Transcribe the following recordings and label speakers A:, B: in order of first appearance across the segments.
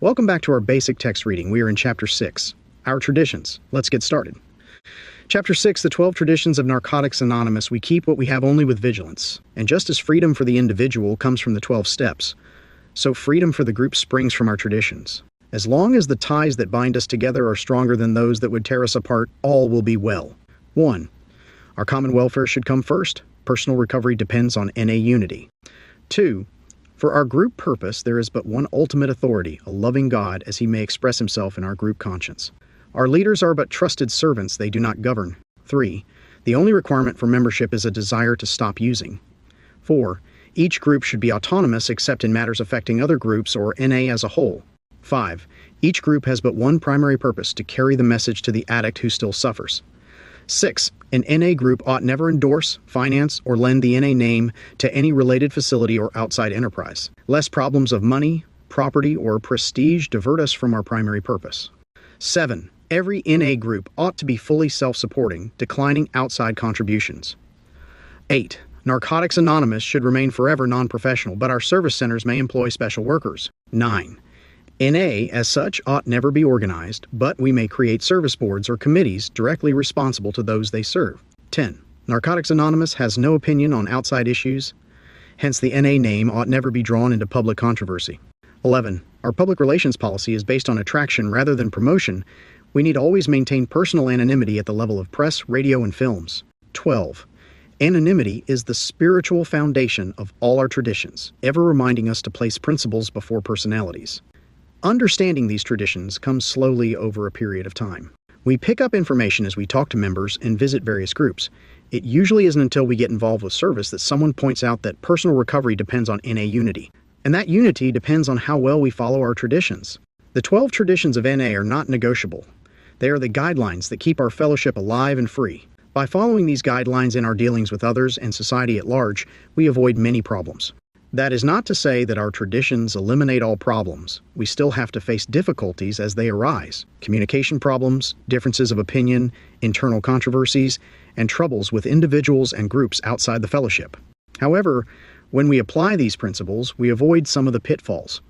A: Welcome back to our basic text reading. We are in Chapter 6, Our Traditions. Let's get started. Chapter 6, The 12 Traditions of Narcotics Anonymous. We keep what we have only with vigilance. And just as freedom for the individual comes from the 12 steps, so freedom for the group springs from our traditions. As long as the ties that bind us together are stronger than those that would tear us apart, all will be well. 1. Our common welfare should come first. Personal recovery depends on NA unity. 2. For our group purpose, there is but one ultimate authority, a loving God, as he may express himself in our group conscience. Our leaders are but trusted servants, they do not govern. 3. The only requirement for membership is a desire to stop using. 4. Each group should be autonomous except in matters affecting other groups or NA as a whole. 5. Each group has but one primary purpose, to carry the message to the addict who still suffers. 6. An NA group ought never endorse, finance, or lend the NA name to any related facility or outside enterprise, lest problems of money, property, or prestige divert us from our primary purpose. 7. Every NA group ought to be fully self-supporting, declining outside contributions. 8. Narcotics Anonymous should remain forever non-professional, but our service centers may employ special workers. 9. NA, as such, ought never be organized, but we may create service boards or committees directly responsible to those they serve. 10. Narcotics Anonymous has no opinion on outside issues, hence the NA name ought never be drawn into public controversy. 11. Our public relations policy is based on attraction rather than promotion. We need always maintain personal anonymity at the level of press, radio, and films. 12. Anonymity is the spiritual foundation of all our traditions, ever reminding us to place principles before personalities. Understanding these traditions comes slowly over a period of time. We pick up information as we talk to members and visit various groups. It usually isn't until we get involved with service that someone points out that personal recovery depends on NA unity. And that unity depends on how well we follow our traditions. The 12 traditions of NA are not negotiable. They are the guidelines that keep our fellowship alive and free. By following these guidelines in our dealings with others and society at large, we avoid many problems. That is not to say that our traditions eliminate all problems. We still have to face difficulties as they arise. Communication problems, differences of opinion, internal controversies, and troubles with individuals and groups outside the fellowship. However, when we apply these principles, we avoid some of the pitfalls.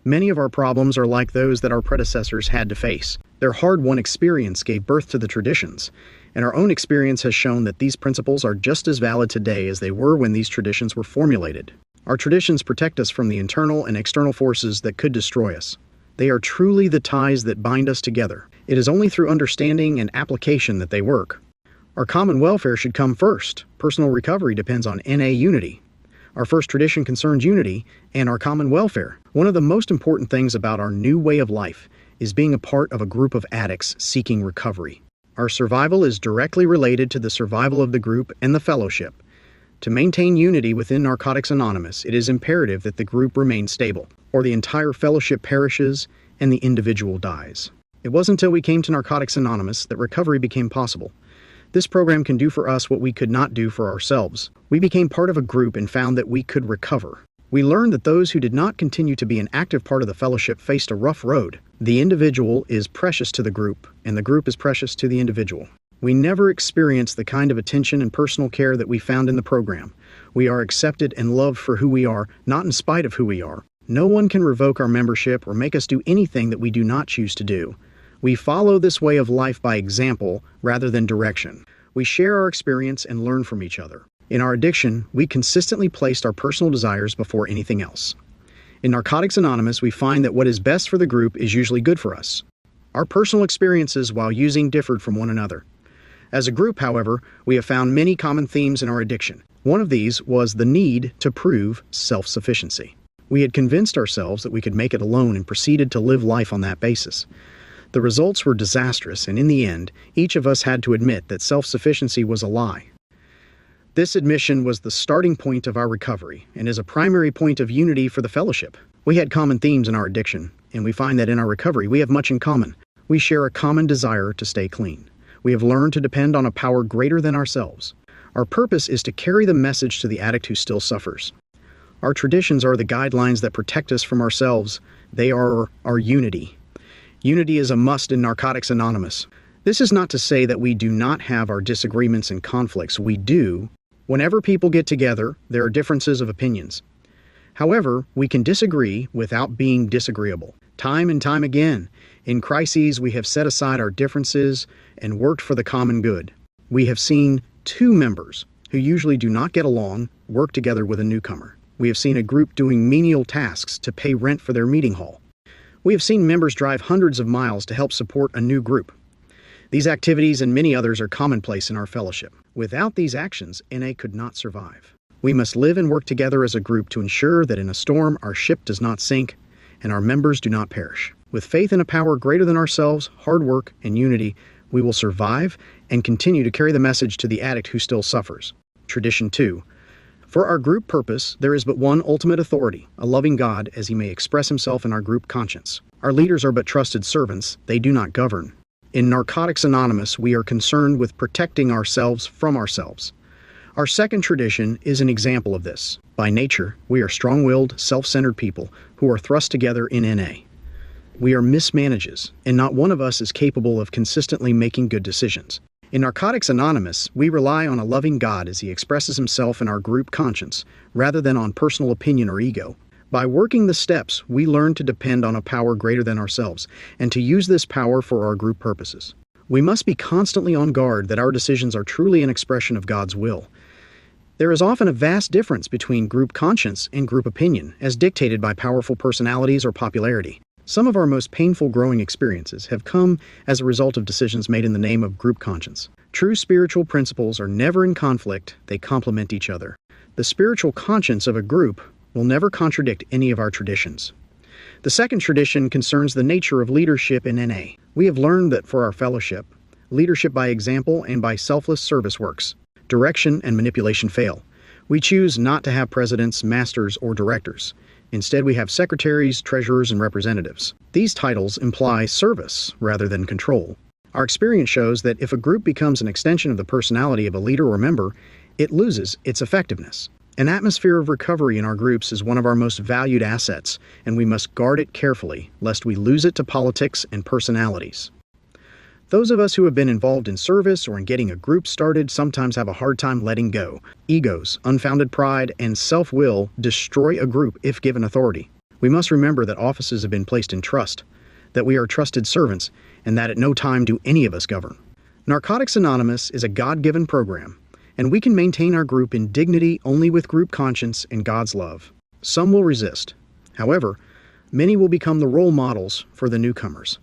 A: Many of our problems are like those that our predecessors had to face. Their hard-won experience gave birth to the traditions, and our own experience has shown that these principles are just as valid today as they were when these traditions were formulated. Our traditions protect us from the internal and external forces that could destroy us. They are truly the ties that bind us together. It is only through understanding and application that they work. Our common welfare should come first. Personal recovery depends on NA unity. Our first tradition concerns unity and our common welfare. One of the most important things about our new way of life is being a part of a group of addicts seeking recovery. Our survival is directly related to the survival of the group and the fellowship. To maintain unity within Narcotics Anonymous, it is imperative that the group remain stable, or the entire fellowship perishes and the individual dies. It wasn't until we came to Narcotics Anonymous that recovery became possible. This program can do for us what we could not do for ourselves. We became part of a group and found that we could recover. We learned that those who did not continue to be an active part of the fellowship faced a rough road. The individual is precious to the group, and the group is precious to the individual. We never experienced the kind of attention and personal care that we found in the program. We are accepted and loved for who we are, not in spite of who we are. No one can revoke our membership or make us do anything that we do not choose to do. We follow this way of life by example rather than direction. We share our experience and learn from each other. In our addiction, we consistently placed our personal desires before anything else. In Narcotics Anonymous, we find that what is best for the group is usually good for us. Our personal experiences while using differed from one another. As a group, however, we have found many common themes in our addiction. One of these was the need to prove self-sufficiency. We had convinced ourselves that we could make it alone and proceeded to live life on that basis. The results were disastrous, and in the end, each of us had to admit that self-sufficiency was a lie. This admission was the starting point of our recovery and is a primary point of unity for the fellowship. We had common themes in our addiction, and we find that in our recovery we have much in common. We share a common desire to stay clean. We have learned to depend on a power greater than ourselves. Our purpose is to carry the message to the addict who still suffers. Our traditions are the guidelines that protect us from ourselves. They are our unity. Unity is a must in Narcotics Anonymous. This is not to say that we do not have our disagreements and conflicts. We do. Whenever people get together, there are differences of opinions. However, we can disagree without being disagreeable. Time and time again, in crises, we have set aside our differences and worked for the common good. We have seen two members who usually do not get along work together with a newcomer. We have seen a group doing menial tasks to pay rent for their meeting hall. We have seen members drive hundreds of miles to help support a new group. These activities and many others are commonplace in our fellowship. Without these actions, NA could not survive. We must live and work together as a group to ensure that in a storm our ship does not sink and our members do not perish. With faith in a power greater than ourselves, hard work, and unity, we will survive and continue to carry the message to the addict who still suffers. Tradition 2. For our group purpose, there is but one ultimate authority, a loving God, as he may express himself in our group conscience. Our leaders are but trusted servants, they do not govern. In Narcotics Anonymous, we are concerned with protecting ourselves from ourselves. Our second tradition is an example of this. By nature, we are strong-willed, self-centered people who are thrust together in NA. We are mismanages, and not one of us is capable of consistently making good decisions. In Narcotics Anonymous, we rely on a loving God as he expresses himself in our group conscience, rather than on personal opinion or ego. By working the steps, we learn to depend on a power greater than ourselves, and to use this power for our group purposes. We must be constantly on guard that our decisions are truly an expression of God's will. There is often a vast difference between group conscience and group opinion, as dictated by powerful personalities or popularity. Some of our most painful growing experiences have come as a result of decisions made in the name of group conscience. True spiritual principles are never in conflict, they complement each other. The spiritual conscience of a group will never contradict any of our traditions. The second tradition concerns the nature of leadership in NA. We have learned that for our fellowship, leadership by example and by selfless service works. Direction and manipulation fail. We choose not to have presidents, masters, or directors. Instead, we have secretaries, treasurers, and representatives. These titles imply service rather than control. Our experience shows that if a group becomes an extension of the personality of a leader or member, it loses its effectiveness. An atmosphere of recovery in our groups is one of our most valued assets, and we must guard it carefully, lest we lose it to politics and personalities. Those of us who have been involved in service or in getting a group started sometimes have a hard time letting go. Egos, unfounded pride, and self-will destroy a group if given authority. We must remember that offices have been placed in trust, that we are trusted servants, and that at no time do any of us govern. Narcotics Anonymous is a God-given program, and we can maintain our group in dignity only with group conscience and God's love. Some will resist. However, many will become the role models for the newcomers.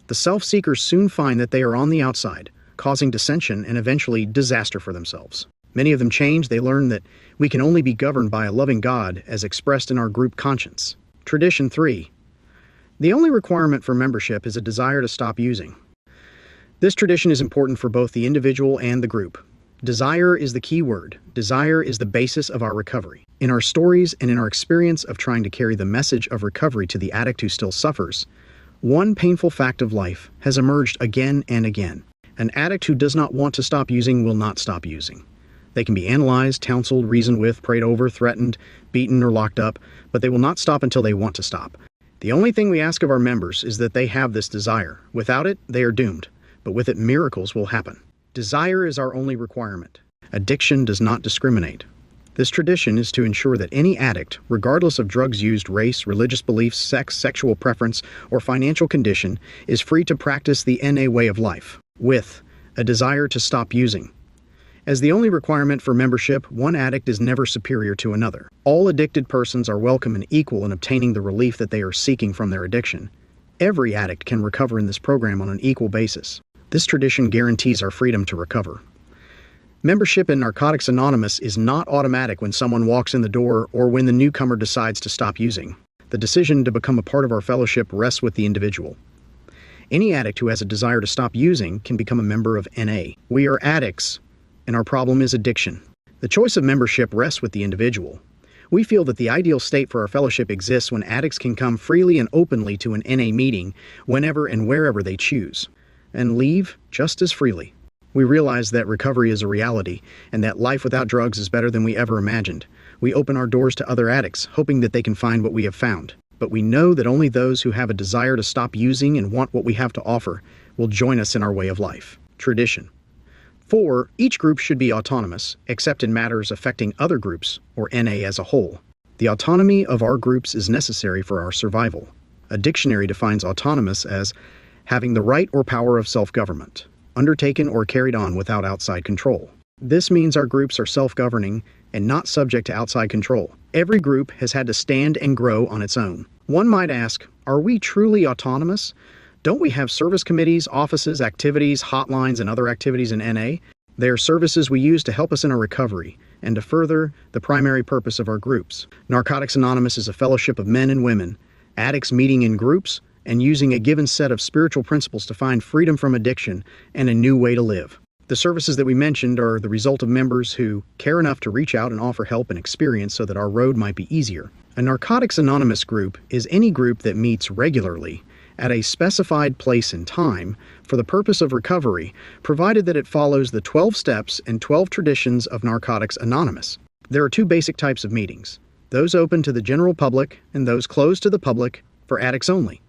A: The self-seekers soon find that they are on the outside, causing dissension and eventually disaster for themselves. Many of them change. They learn that we can only be governed by a loving God as expressed in our group conscience. Tradition 3. The only requirement for membership is a desire to stop using. This tradition is important for both the individual and the group. Desire is the key word. Desire is the basis of our recovery. In our stories and in our experience of trying to carry the message of recovery to the addict who still suffers, one painful fact of life has emerged again and again. An addict who does not want to stop using will not stop using. They can be analyzed, counseled, reasoned with, prayed over, threatened, beaten, or locked up, but they will not stop until they want to stop. The only thing we ask of our members is that they have this desire. Without it, they are doomed, but with it, miracles will happen. Desire is our only requirement. Addiction does not discriminate. This tradition is to ensure that any addict, regardless of drugs used, race, religious beliefs, sex, sexual preference, or financial condition, is free to practice the NA way of life, with a desire to stop using. As the only requirement for membership, one addict is never superior to another. All addicted persons are welcome and equal in obtaining the relief that they are seeking from their addiction. Every addict can recover in this program on an equal basis. This tradition guarantees our freedom to recover. Membership in Narcotics Anonymous is not automatic when someone walks in the door or when the newcomer decides to stop using. The decision to become a part of our fellowship rests with the individual. Any addict who has a desire to stop using can become a member of NA. We are addicts, and our problem is addiction. The choice of membership rests with the individual. We feel that the ideal state for our fellowship exists when addicts can come freely and openly to an NA meeting whenever and wherever they choose, and leave just as freely. We realize that recovery is a reality, and that life without drugs is better than we ever imagined. We open our doors to other addicts, hoping that they can find what we have found. But we know that only those who have a desire to stop using and want what we have to offer will join us in our way of life. Tradition. 4. Each group should be autonomous, except in matters affecting other groups, or NA as a whole. The autonomy of our groups is necessary for our survival. A dictionary defines autonomous as having the right or power of self-government, undertaken or carried on without outside control. This means our groups are self-governing and not subject to outside control. Every group has had to stand and grow on its own. One might ask, are we truly autonomous? Don't we have service committees, offices, activities, hotlines, and other activities in NA? They are services we use to help us in our recovery and to further the primary purpose of our groups. Narcotics Anonymous is a fellowship of men and women, addicts meeting in groups and using a given set of spiritual principles to find freedom from addiction and a new way to live. The services that we mentioned are the result of members who care enough to reach out and offer help and experience so that our road might be easier. A Narcotics Anonymous group is any group that meets regularly at a specified place and time for the purpose of recovery, provided that it follows the 12 steps and 12 traditions of Narcotics Anonymous. There are two basic types of meetings, those open to the general public and those closed to the public for addicts only.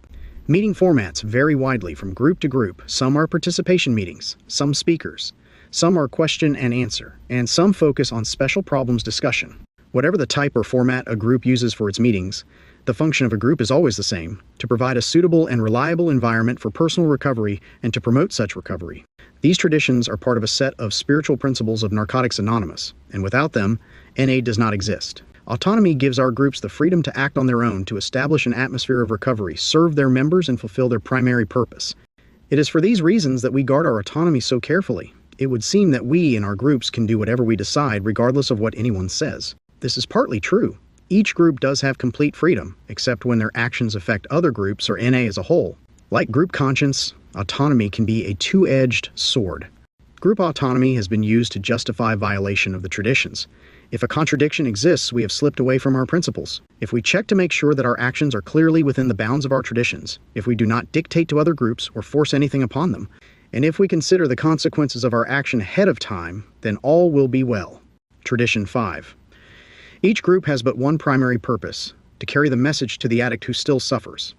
A: Meeting formats vary widely from group to group. Some are participation meetings, some speakers, some are question and answer, and some focus on special problems discussion. Whatever the type or format a group uses for its meetings, the function of a group is always the same, to provide a suitable and reliable environment for personal recovery and to promote such recovery. These traditions are part of a set of spiritual principles of Narcotics Anonymous, and without them, NA does not exist. Autonomy gives our groups the freedom to act on their own to establish an atmosphere of recovery, serve their members, and fulfill their primary purpose. It is for these reasons that we guard our autonomy so carefully. It would seem that we in our groups can do whatever we decide regardless of what anyone says. This is partly true. Each group does have complete freedom, except when their actions affect other groups or NA as a whole. Like group conscience, autonomy can be a two-edged sword. Group autonomy has been used to justify violation of the traditions. If a contradiction exists, we have slipped away from our principles. If we check to make sure that our actions are clearly within the bounds of our traditions, if we do not dictate to other groups or force anything upon them, and if we consider the consequences of our action ahead of time, then all will be well. Tradition 5. Each group has but one primary purpose, to carry the message to the addict who still suffers.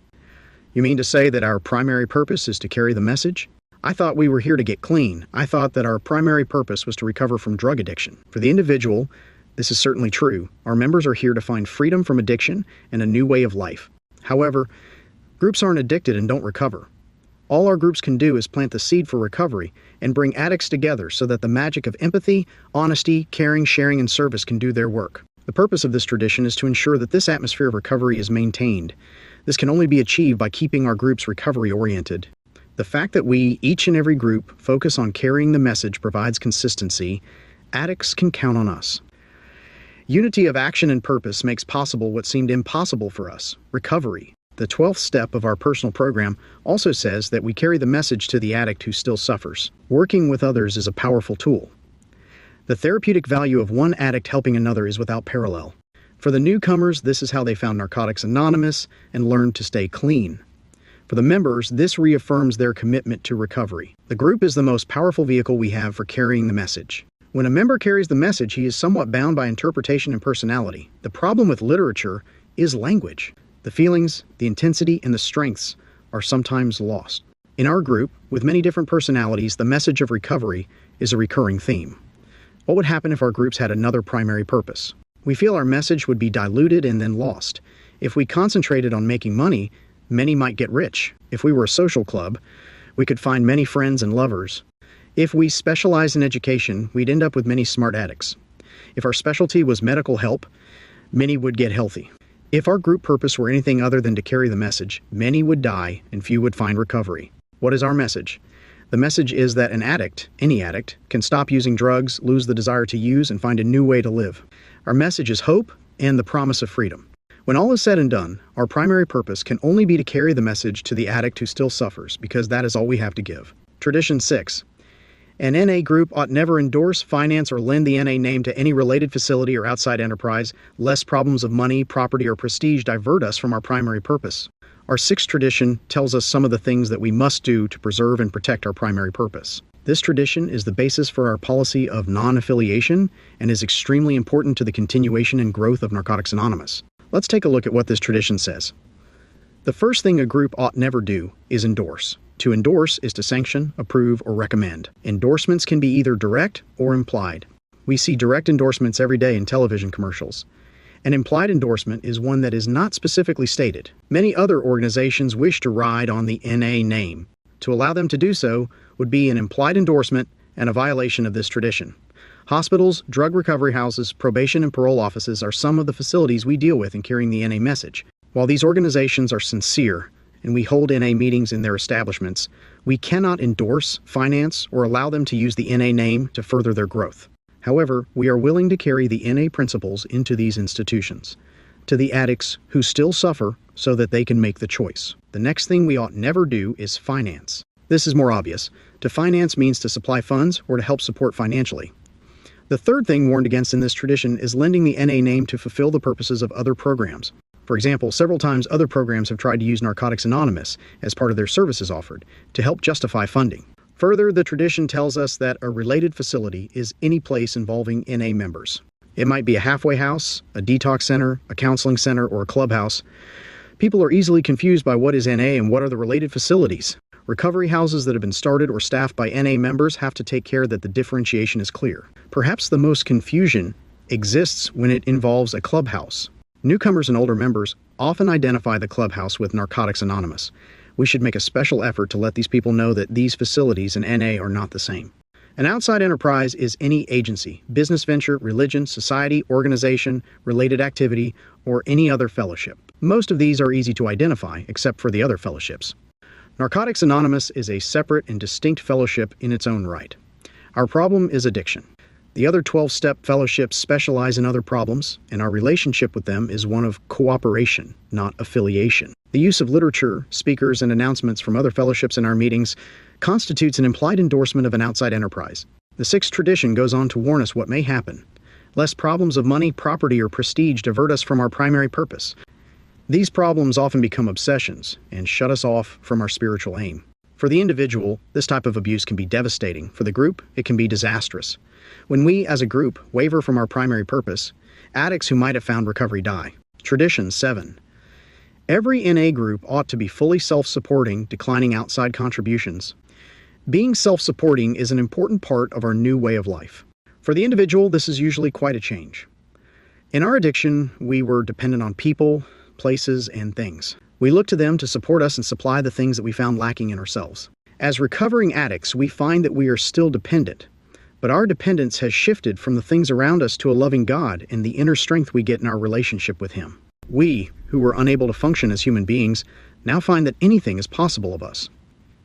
A: You mean to say that our primary purpose is to carry the message? I thought we were here to get clean. I thought that our primary purpose was to recover from drug addiction. For the individual, this is certainly true. Our members are here to find freedom from addiction and a new way of life. However, groups aren't addicted and don't recover. All our groups can do is plant the seed for recovery and bring addicts together so that the magic of empathy, honesty, caring, sharing, and service can do their work. The purpose of this tradition is to ensure that this atmosphere of recovery is maintained. This can only be achieved by keeping our groups recovery-oriented. The fact that we, each and every group, focus on carrying the message provides consistency. Addicts can count on us. Unity of action and purpose makes possible what seemed impossible for us, recovery. The 12th step of our personal program also says that we carry the message to the addict who still suffers. Working with others is a powerful tool. The therapeutic value of one addict helping another is without parallel. For the newcomers, this is how they found Narcotics Anonymous and learned to stay clean. For the members, this reaffirms their commitment to recovery. The group is the most powerful vehicle we have for carrying the message. When a member carries the message, he is somewhat bound by interpretation and personality. The problem with literature is language. The feelings, the intensity, and the strengths are sometimes lost. In our group, with many different personalities, the message of recovery is a recurring theme. What would happen if our groups had another primary purpose? We feel our message would be diluted and then lost. If we concentrated on making money, many might get rich. If we were a social club, we could find many friends and lovers. If we specialized in education, we'd end up with many smart addicts. If our specialty was medical help, many would get healthy. If our group purpose were anything other than to carry the message, many would die and few would find recovery. What is our message? The message is that an addict, any addict, can stop using drugs, lose the desire to use, and find a new way to live. Our message is hope and the promise of freedom. When all is said and done, our primary purpose can only be to carry the message to the addict who still suffers, because that is all we have to give. Tradition 6. An NA group ought never endorse, finance, or lend the NA name to any related facility or outside enterprise, lest problems of money, property, or prestige divert us from our primary purpose. Our 6th tradition tells us some of the things that we must do to preserve and protect our primary purpose. This tradition is the basis for our policy of non-affiliation and is extremely important to the continuation and growth of Narcotics Anonymous. Let's take a look at what this tradition says. The first thing a group ought never do is endorse. To endorse is to sanction, approve, or recommend. Endorsements can be either direct or implied. We see direct endorsements every day in television commercials. An implied endorsement is one that is not specifically stated. Many other organizations wish to ride on the NA name. To allow them to do so would be an implied endorsement and a violation of this tradition. Hospitals, drug recovery houses, probation and parole offices are some of the facilities we deal with in carrying the NA message. While these organizations are sincere, and we hold NA meetings in their establishments, we cannot endorse, finance, or allow them to use the NA name to further their growth. However, we are willing to carry the NA principles into these institutions, to the addicts who still suffer so that they can make the choice. The next thing we ought never do is finance. This is more obvious. To finance means to supply funds or to help support financially. The third thing warned against in this tradition is lending the NA name to fulfill the purposes of other programs. For example, several times other programs have tried to use Narcotics Anonymous as part of their services offered to help justify funding. Further, the tradition tells us that a related facility is any place involving NA members. It might be a halfway house, a detox center, a counseling center, or a clubhouse. People are easily confused by what is NA and what are the related facilities. Recovery houses that have been started or staffed by NA members have to take care that the differentiation is clear. Perhaps the most confusion exists when it involves a clubhouse. Newcomers and older members often identify the clubhouse with Narcotics Anonymous. We should make a special effort to let these people know that these facilities and NA are not the same. An outside enterprise is any agency, business venture, religion, society, organization, related activity, or any other fellowship. Most of these are easy to identify, except for the other fellowships. Narcotics Anonymous is a separate and distinct fellowship in its own right. Our problem is addiction. The other 12-step fellowships specialize in other problems, and our relationship with them is one of cooperation, not affiliation. The use of literature, speakers, and announcements from other fellowships in our meetings constitutes an implied endorsement of an outside enterprise. The sixth tradition goes on to warn us what may happen, lest problems of money, property, or prestige divert us from our primary purpose. These problems often become obsessions and shut us off from our spiritual aim. For the individual, this type of abuse can be devastating. For the group, it can be disastrous. When we, as a group, waver from our primary purpose, addicts who might have found recovery die. Tradition 7. Every NA group ought to be fully self-supporting, declining outside contributions. Being self-supporting is an important part of our new way of life. For the individual, this is usually quite a change. In our addiction, we were dependent on people, places, and things. We looked to them to support us and supply the things that we found lacking in ourselves. As recovering addicts, we find that we are still dependent, but our dependence has shifted from the things around us to a loving God and the inner strength we get in our relationship with Him. We, who were unable to function as human beings, now find that anything is possible of us.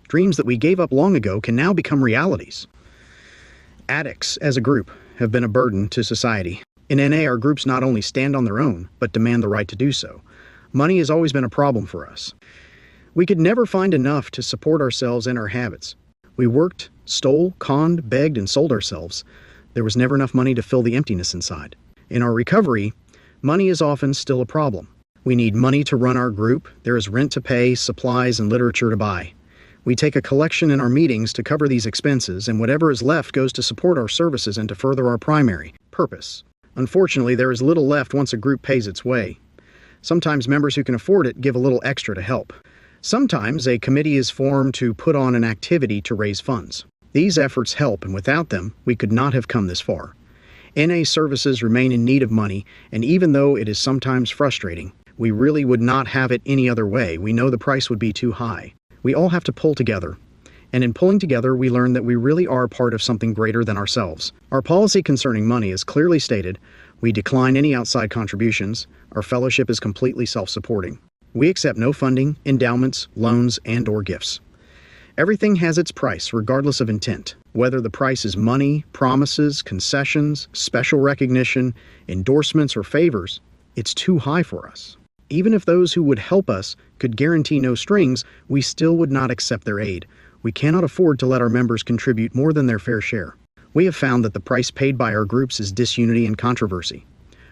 A: Dreams that we gave up long ago can now become realities. Addicts, as a group, have been a burden to society. In NA, our groups not only stand on their own, but demand the right to do so. Money has always been a problem for us. We could never find enough to support ourselves and our habits. We worked, stole, conned, begged, and sold ourselves. There was never enough money to fill the emptiness inside. In our recovery, money is often still a problem. We need money to run our group. There is rent to pay, supplies, and literature to buy. We take a collection in our meetings to cover these expenses, and whatever is left goes to support our services and to further our primary purpose. Unfortunately, there is little left once a group pays its way. Sometimes members who can afford it give a little extra to help. Sometimes a committee is formed to put on an activity to raise funds. These efforts help, and without them, we could not have come this far. NA services remain in need of money, and even though it is sometimes frustrating, we really would not have it any other way. We know the price would be too high. We all have to pull together. And in pulling together, we learn that we really are part of something greater than ourselves. Our policy concerning money is clearly stated. We decline any outside contributions. Our fellowship is completely self-supporting. We accept no funding, endowments, loans, and/or gifts. Everything has its price, regardless of intent. Whether the price is money, promises, concessions, special recognition, endorsements, or favors, it's too high for us. Even if those who would help us could guarantee no strings, we still would not accept their aid. We cannot afford to let our members contribute more than their fair share. We have found that the price paid by our groups is disunity and controversy.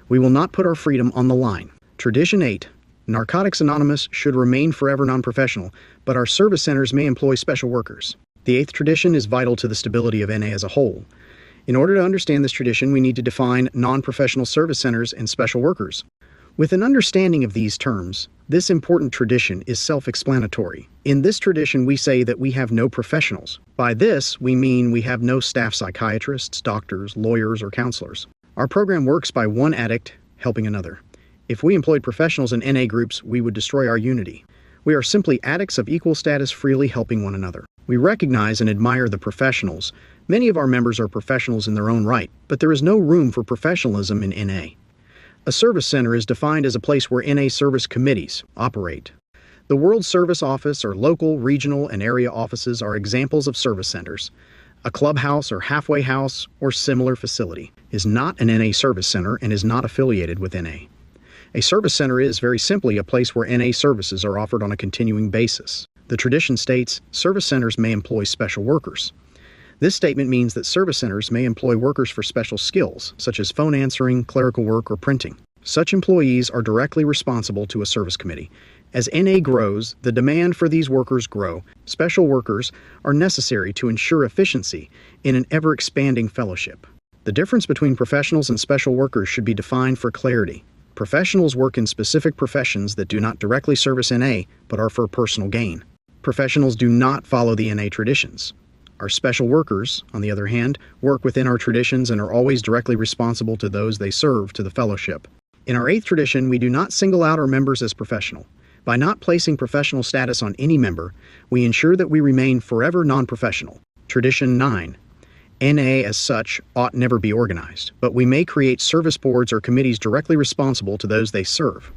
A: We will not put our freedom on the line. Tradition 8. Narcotics Anonymous should remain forever non-professional, but our service centers may employ special workers. The 8th tradition is vital to the stability of NA as a whole. In order to understand this tradition, we need to define non-professional service centers and special workers. With an understanding of these terms, this important tradition is self-explanatory. In this tradition, we say that we have no professionals. By this, we mean we have no staff psychiatrists, doctors, lawyers, or counselors. Our program works by one addict helping another. If we employed professionals in NA groups, we would destroy our unity. We are simply addicts of equal status freely helping one another. We recognize and admire the professionals. Many of our members are professionals in their own right, but there is no room for professionalism in NA. A service center is defined as a place where NA service committees operate. The World Service Office or local, regional, and area offices are examples of service centers. A clubhouse or halfway house or similar facility is not an NA service center and is not affiliated with NA. A service center is very simply a place where NA services are offered on a continuing basis. The tradition states service centers may employ special workers. This statement means that service centers may employ workers for special skills, such as phone answering, clerical work, or printing. Such employees are directly responsible to a service committee. As NA grows, the demand for these workers grow. Special workers are necessary to ensure efficiency in an ever-expanding fellowship. The difference between professionals and special workers should be defined for clarity. Professionals work in specific professions that do not directly service NA, but are for personal gain. Professionals do not follow the NA traditions. Our special workers, on the other hand, work within our traditions and are always directly responsible to those they serve to the fellowship. In our 8th tradition, we do not single out our members as professional. By not placing professional status on any member, we ensure that we remain forever non-professional. Tradition 9. NA as such ought never be organized, but we may create service boards or committees directly responsible to those they serve.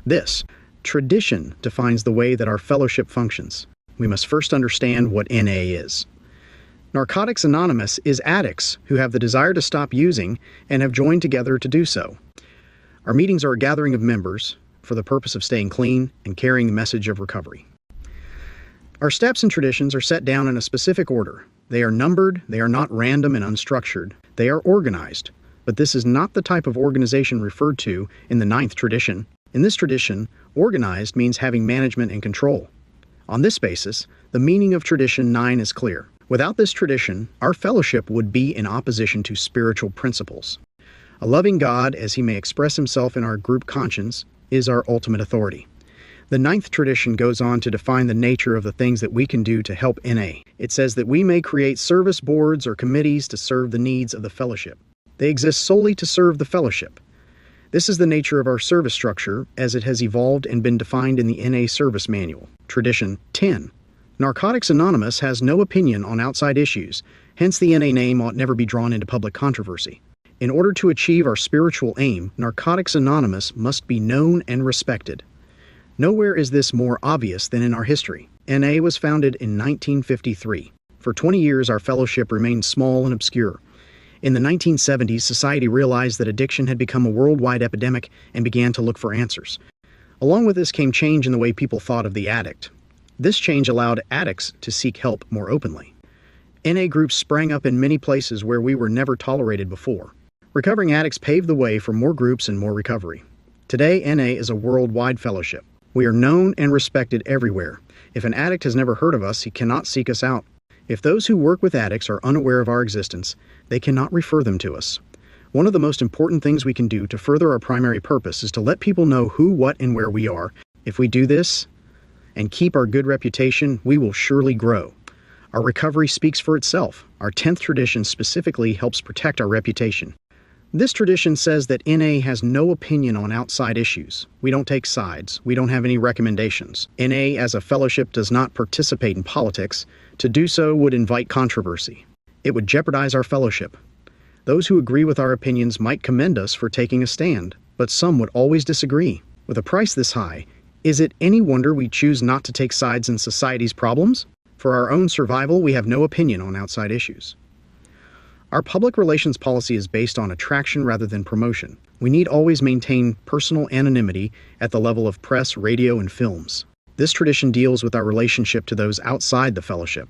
A: This tradition defines the way that our fellowship functions. We must first understand what NA is. Narcotics Anonymous is addicts who have the desire to stop using and have joined together to do so. Our meetings are a gathering of members for the purpose of staying clean and carrying the message of recovery. Our steps and traditions are set down in a specific order. They are numbered, they are not random and unstructured. They are organized, but this is not the type of organization referred to in the 9th tradition. In this tradition, organized means having management and control. On this basis, the meaning of Tradition 9 is clear. Without this tradition, our fellowship would be in opposition to spiritual principles. A loving God, as he may express himself in our group conscience, is our ultimate authority. The 9th tradition goes on to define the nature of the things that we can do to help NA. It says that we may create service boards or committees to serve the needs of the fellowship. They exist solely to serve the fellowship. This is the nature of our service structure as it has evolved and been defined in the NA Service Manual. Tradition 10. Narcotics Anonymous has no opinion on outside issues, hence the NA name ought never be drawn into public controversy. In order to achieve our spiritual aim, Narcotics Anonymous must be known and respected. Nowhere is this more obvious than in our history. NA was founded in 1953. For 20 years, our fellowship remained small and obscure. In the 1970s, society realized that addiction had become a worldwide epidemic and began to look for answers. Along with this came change in the way people thought of the addict. This change allowed addicts to seek help more openly. NA groups sprang up in many places where we were never tolerated before. Recovering addicts paved the way for more groups and more recovery. Today, NA is a worldwide fellowship. We are known and respected everywhere. If an addict has never heard of us, he cannot seek us out. If those who work with addicts are unaware of our existence, they cannot refer them to us. One of the most important things we can do to further our primary purpose is to let people know who, what, and where we are. If we do this and keep our good reputation, we will surely grow. Our recovery speaks for itself. Our 10th tradition specifically helps protect our reputation. This tradition says that NA has no opinion on outside issues. We don't take sides. We don't have any recommendations. NA as a fellowship does not participate in politics. To do so would invite controversy. It would jeopardize our fellowship. Those who agree with our opinions might commend us for taking a stand, but some would always disagree. With a price this high, is it any wonder we choose not to take sides in society's problems? For our own survival, we have no opinion on outside issues. Our public relations policy is based on attraction rather than promotion. We need always maintain personal anonymity at the level of press, radio, and films. This tradition deals with our relationship to those outside the fellowship.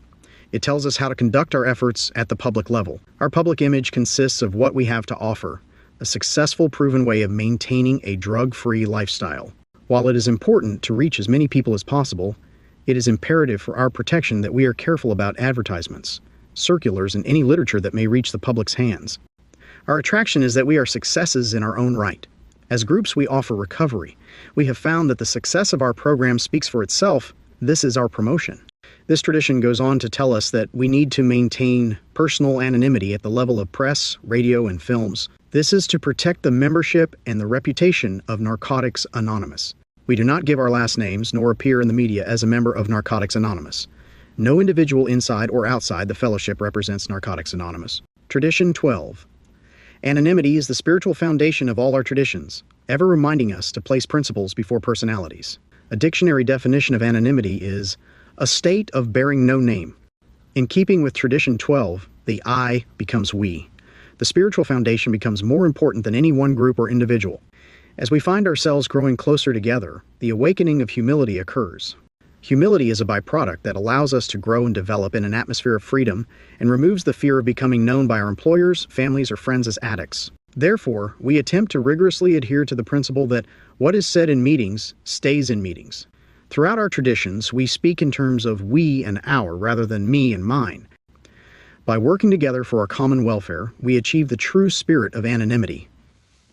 A: It tells us how to conduct our efforts at the public level. Our public image consists of what we have to offer, a successful, proven way of maintaining a drug-free lifestyle. While it is important to reach as many people as possible, it is imperative for our protection that we are careful about advertisements, circulars, and any literature that may reach the public's hands. Our attraction is that we are successes in our own right. As groups, we offer recovery. We have found that the success of our program speaks for itself. This is our promotion. This tradition goes on to tell us that we need to maintain personal anonymity at the level of press, radio, and films. This is to protect the membership and the reputation of Narcotics Anonymous. We do not give our last names nor appear in the media as a member of Narcotics Anonymous. No individual inside or outside the fellowship represents Narcotics Anonymous. Tradition 12. Anonymity is the spiritual foundation of all our traditions, ever reminding us to place principles before personalities. A dictionary definition of anonymity is a state of bearing no name. In keeping with Tradition 12, the I becomes we. The spiritual foundation becomes more important than any one group or individual. As we find ourselves growing closer together, the awakening of humility occurs. Humility is a byproduct that allows us to grow and develop in an atmosphere of freedom and removes the fear of becoming known by our employers, families, or friends as addicts. Therefore, we attempt to rigorously adhere to the principle that what is said in meetings stays in meetings. Throughout our traditions, we speak in terms of we and our rather than me and mine. By working together for our common welfare, we achieve the true spirit of anonymity.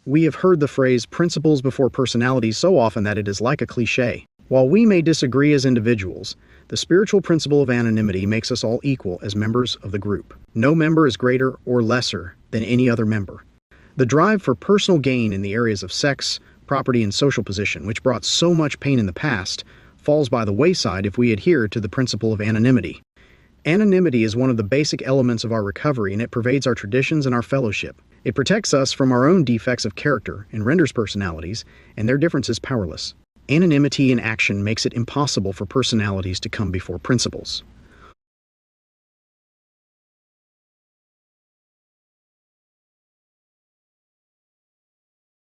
A: We have heard the phrase principles before personalities so often that it is like a cliché. While we may disagree as individuals, the spiritual principle of anonymity makes us all equal as members of the group. No member is greater or lesser than any other member. The drive for personal gain in the areas of sex, property, and social position, which brought so much pain in the past, falls by the wayside if we adhere to the principle of anonymity. Anonymity is one of the basic elements of our recovery, and it pervades our traditions and our fellowship. It protects us from our own defects of character and renders personalities and their differences powerless. Anonymity in action makes it impossible for personalities to come before principles.